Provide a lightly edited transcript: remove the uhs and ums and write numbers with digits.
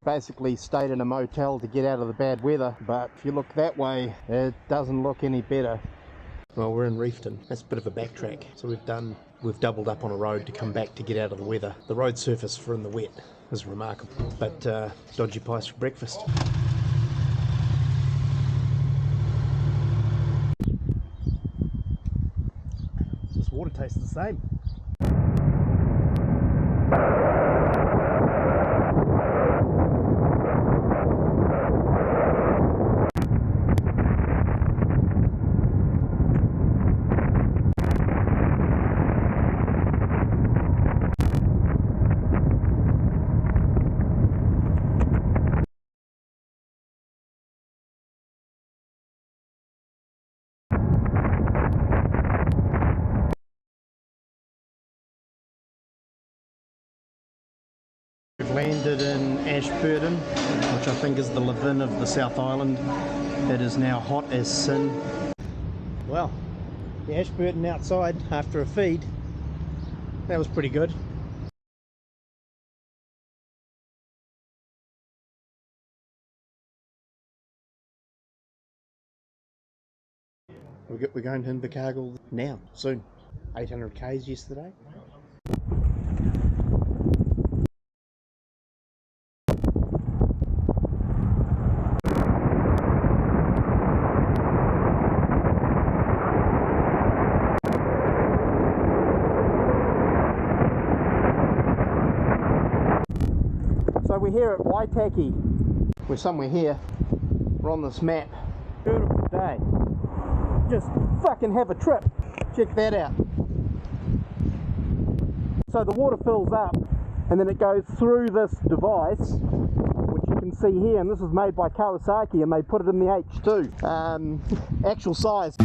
Basically stayed in a motel to get out of the bad weather, but if you look that way, it doesn't look any better. Well, we're in Reefton. That's a bit of a backtrack. So we've doubled up on a road to come back to get out of the weather. The road surface for in the wet is remarkable, but dodgy pies for breakfast. This water tastes the same. We've landed in Ashburton, which I think is the Levin of the South Island. It is now hot as sin. Well, the Ashburton outside after a feed, that was pretty good. We're going to Invercargill now, soon. 800 k's yesterday. So we're here at Waitaki. We're somewhere here. We're on this map. Beautiful day. Just fucking have a trip. Check that out. So the water fills up and then it goes through this device, which you can see here, and this is made by Kawasaki and they put it in the H2. Actual size.